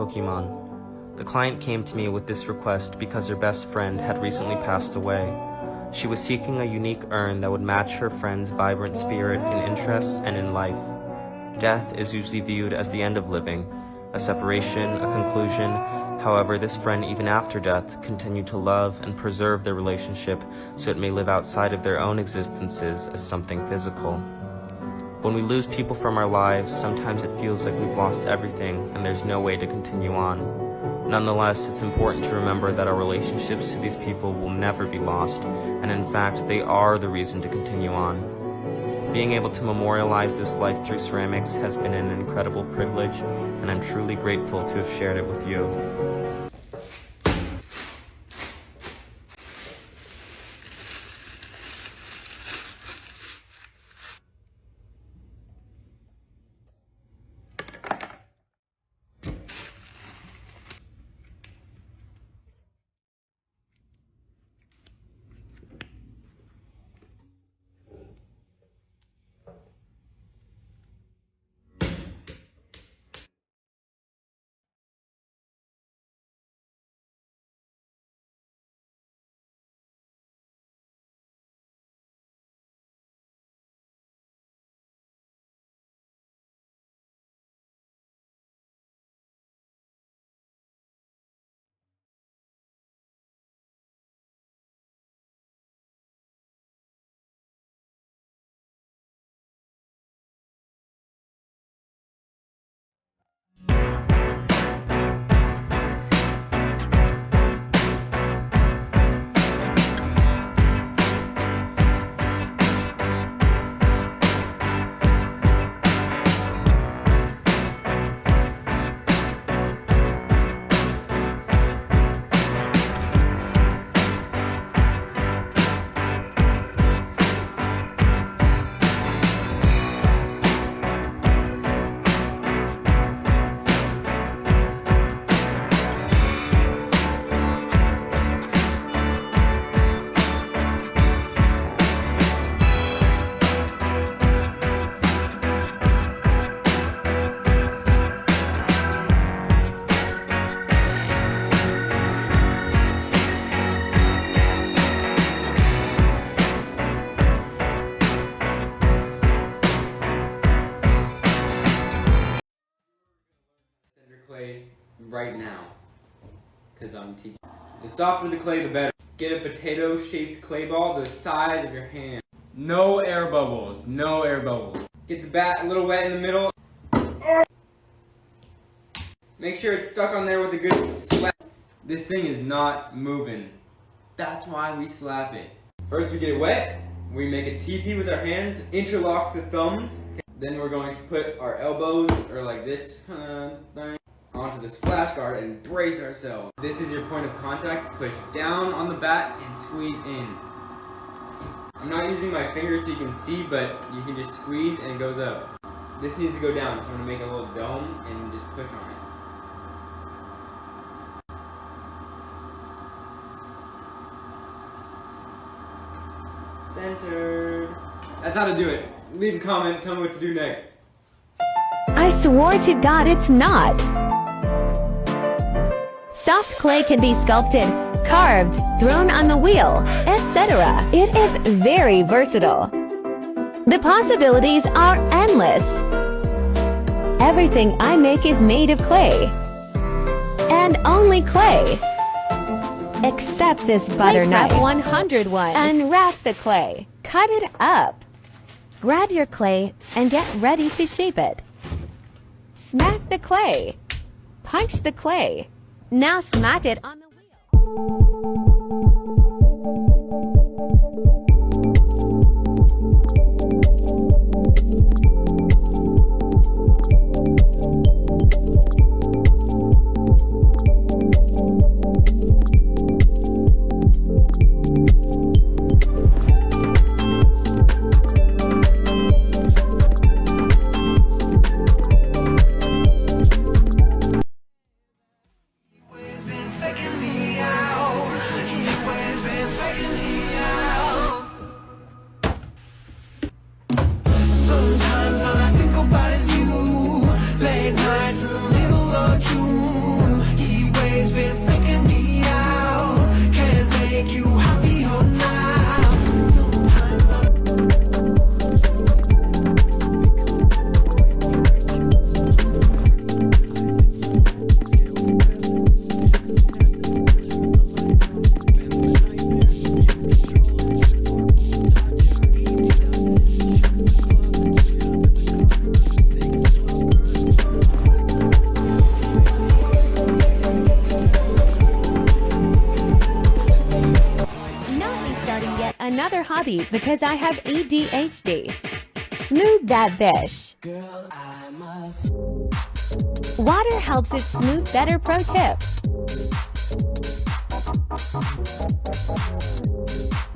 Pokemon. The client came to me with this request because her best friend had recently passed away. She was seeking a unique urn that would match her friend's vibrant spirit in interests and in life. Death is usually viewed as the end of living, a separation, a conclusion. However, this friend, even after death, continued to love and preserve their relationship so it may live outside of their own existences as something physical. When we lose people from our lives, sometimes it feels like we've lost everything and there's no way to continue on. Nonetheless, it's important to remember that our relationships to these people will never be lost, and in fact, they are the reason to continue on. Being able to memorialize this life through ceramics has been an incredible privilege, and I'm truly grateful to have shared it with you. Clay right now, because I'm teaching. The softer the clay, the better. Get a potato-shaped clay ball the size of your hand. No air bubbles, no air bubbles. Get the bat a little wet in the middle. Make sure it's stuck on there with a good slap. This thing is not moving. That's why we slap it. First we get it wet, we make a teepee with our hands, interlock the thumbs, then we're going to put our elbows, or like this kind of thing, onto the splash guard and brace ourselves. This is your point of contact. Push down on the bat and squeeze in. I'm not using my fingers so you can see, but you can just squeeze and it goes up. This needs to go down, so I'm going to make a little dome and just push on it. Centered. That's how to do it. Leave a comment, tell me what to do next. I swore to God it's not. Soft clay can be sculpted, carved, thrown on the wheel, etc. It is very versatile. The possibilities are endless. Everything I make is made of clay. And only clay. Except this butter knife. 101. Unwrap the clay. Cut it up. Grab your clay and get ready to shape it. Smack the clay. Punch the clay. Now smack it on the wheel. Faking me another hobby because I have ADHD. Smooth that bish. Water helps it smooth better. Pro tip.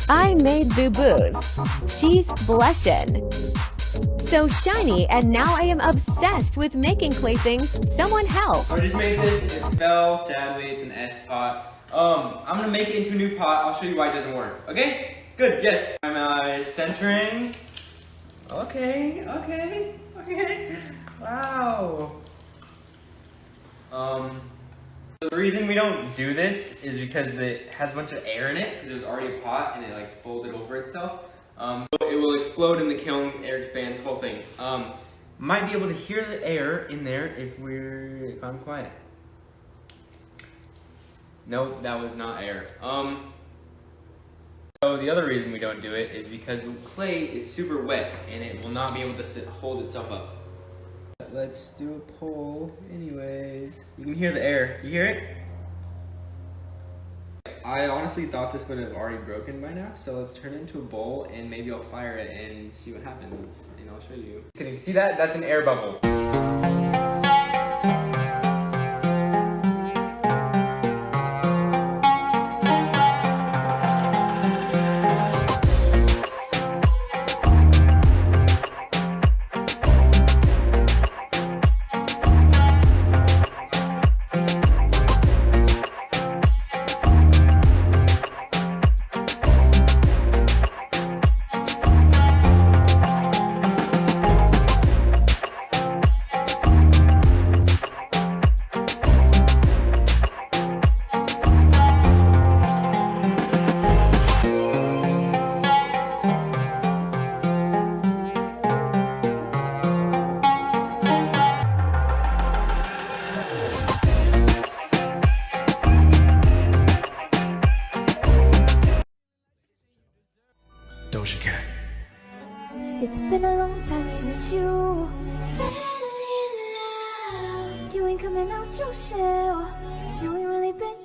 I made boo-boos. She's blushing. So shiny, and now I am obsessed with making playthings. Someone help. I just made this. It fell. Sadly, it's an S pot. I'm gonna make it into a new pot. I'll show you why it doesn't work. Okay? Good. Yes. I'm centering. Okay. Wow. So the reason we don't do this is because it has a bunch of air in it, because there's already a pot and it like folded over itself. So it will explode in the kiln, air expands, whole thing. Might be able to hear the air in there if I'm quiet. Nope, that was not air. So the other reason we don't do it is because the clay is super wet and it will not be able to hold itself up. Let's do a poll anyways. You can hear the air. You hear it? I honestly thought this would have already broken by now, so let's turn it into a bowl and maybe I'll fire it and see what happens, and I'll show you. Just kidding. See that? That's an air bubble. It's been a long time since you fell in love. You ain't coming out your shell. You ain't really been